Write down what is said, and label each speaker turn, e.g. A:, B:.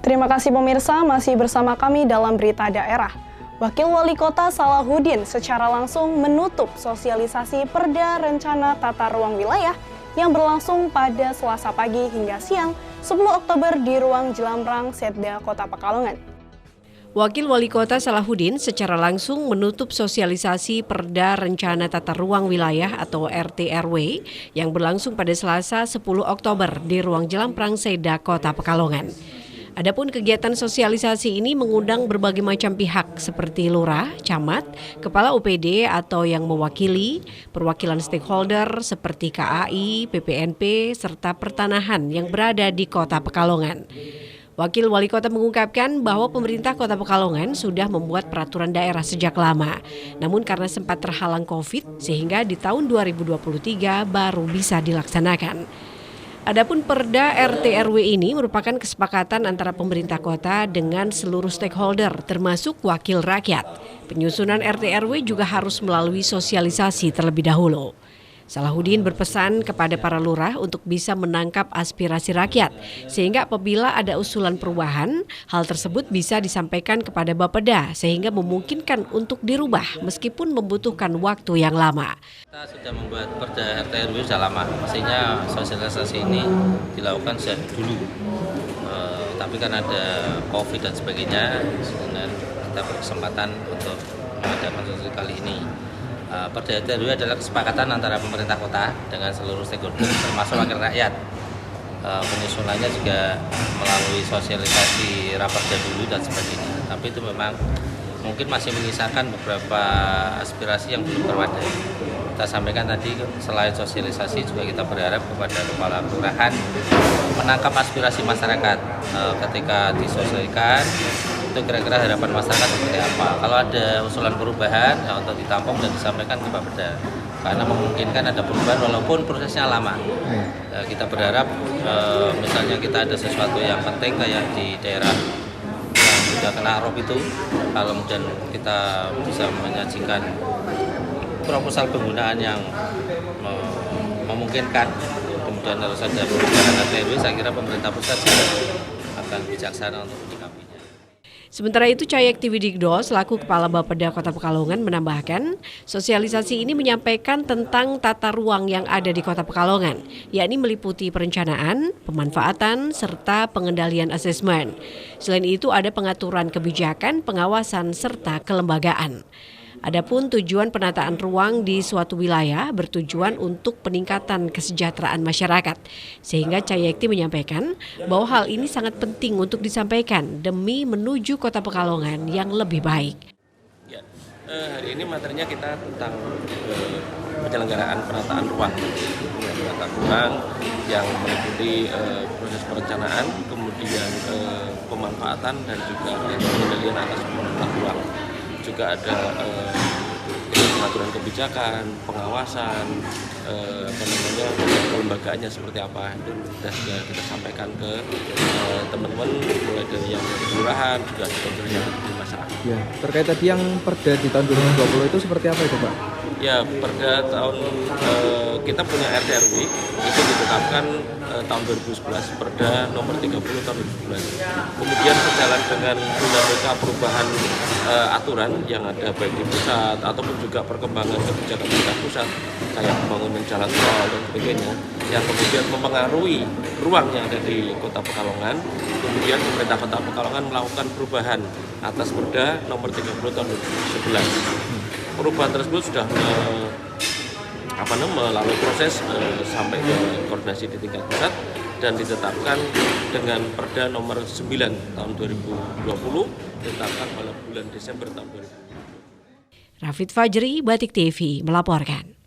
A: Terima kasih pemirsa, masih bersama kami dalam Berita Daerah. Wakil Wali Kota Salahuddin secara langsung menutup sosialisasi Perda Rencana Tata Ruang Wilayah yang berlangsung pada Selasa pagi hingga siang 10 Oktober di Ruang Jelamrang Setda Kota Pekalongan.
B: Wakil Wali Kota Salahuddin secara langsung menutup sosialisasi Perda Rencana Tata Ruang Wilayah atau RT/RW yang berlangsung pada Selasa 10 Oktober di Ruang Jelamrang Setda Kota Pekalongan. Adapun kegiatan sosialisasi ini mengundang berbagai macam pihak seperti lurah, camat, kepala UPD atau yang mewakili, perwakilan stakeholder seperti KAI, PPNP, serta pertanahan yang berada di Kota Pekalongan. Wakil Wali Kota mengungkapkan bahwa pemerintah Kota Pekalongan sudah membuat peraturan daerah sejak lama. Namun karena sempat terhalang COVID, sehingga di tahun 2023 baru bisa dilaksanakan. Adapun Perda RT/RW ini merupakan kesepakatan antara pemerintah kota dengan seluruh stakeholder termasuk wakil rakyat. Penyusunan RT/RW juga harus melalui sosialisasi terlebih dahulu. Salahuddin berpesan kepada para lurah untuk bisa menangkap aspirasi rakyat, sehingga apabila ada usulan perubahan, hal tersebut bisa disampaikan kepada Bapeda sehingga memungkinkan untuk dirubah meskipun membutuhkan waktu yang lama.
C: Kita sudah membuat Perda RT/RW sudah lama, mestinya sosialisasi ini dilakukan sejak dulu. Tapi kan ada COVID dan sebagainya, sehingga kita berkesempatan untuk mengadakan sosialisasi kali ini. Perda RT/RW adalah kesepakatan antara pemerintah kota dengan seluruh stakeholder termasuk wakil rakyat. Penyusunannya juga melalui sosialisasi raperda dulu dan sebagainya. Tapi itu memang mungkin masih menyisakan beberapa aspirasi yang belum terwadai. Kita sampaikan tadi selain sosialisasi juga kita berharap kepada kepala kelurahan menangkap aspirasi masyarakat ketika disosialisasikan. Itu kira-kira harapan masyarakat seperti apa. Kalau ada usulan perubahan ya untuk ditampung dan disampaikan ke Bapeda. Karena memungkinkan ada perubahan walaupun prosesnya lama. Kita berharap misalnya kita ada sesuatu yang penting kayak di daerah yang sudah kena rob itu, kalau kemudian kita bisa menyajikan proposal penggunaan yang memungkinkan, kemudian harus ada perubahan RT/RW, saya kira pemerintah pusat juga akan bijaksana untuk menyikapinya.
B: Sementara itu, Cayekti Widigdo selaku Kepala Bapeda Kota Pekalongan menambahkan, sosialisasi ini menyampaikan tentang tata ruang yang ada di Kota Pekalongan, yakni meliputi perencanaan, pemanfaatan, serta pengendalian asesmen. Selain itu ada pengaturan kebijakan, pengawasan, serta kelembagaan. Adapun tujuan penataan ruang di suatu wilayah bertujuan untuk peningkatan kesejahteraan masyarakat. Sehingga Cayekti menyampaikan bahwa hal ini sangat penting untuk disampaikan demi menuju Kota Pekalongan yang lebih baik.
D: Ya, hari ini materinya kita tentang penyelenggaraan penataan ruang. Penataan ruang yang meliputi proses perencanaan, kemudian pemanfaatan dan juga pengendalian atas penataan ruang. Juga ada pengaturan kebijakan, pengawasan, kelembagaannya seperti apa, itu sudah kita sampaikan ke teman-teman mulai dari yang kelurahan juga yang di masyarakat.
E: Ya, terkait tadi yang Perda di tahun 2020 itu seperti apa itu Pak?
D: Ya, Perda tahun kita punya RT/RW itu ditetapkan tahun 2011, Perda nomor 30 tahun 2011. Kemudian sejalan dengan dinamika perubahan aturan yang ada baik di pusat ataupun juga perkembangan kebijakan pemerintah pusat kayak pembangunan jalan tol dan sebagainya yang kemudian mempengaruhi ruang yang ada di Kota Pekalongan. Kemudian pemerintah Kota Pekalongan melakukan perubahan atas Perda nomor 30 tahun 2011. Perubahan tersebut sudah melalui proses sampai ke koordinasi di tingkat pusat dan ditetapkan dengan Perda nomor 9 tahun 2020 ditetapkan pada bulan Desember tahun 2020.
B: Rafid Fajri, Batik TV melaporkan.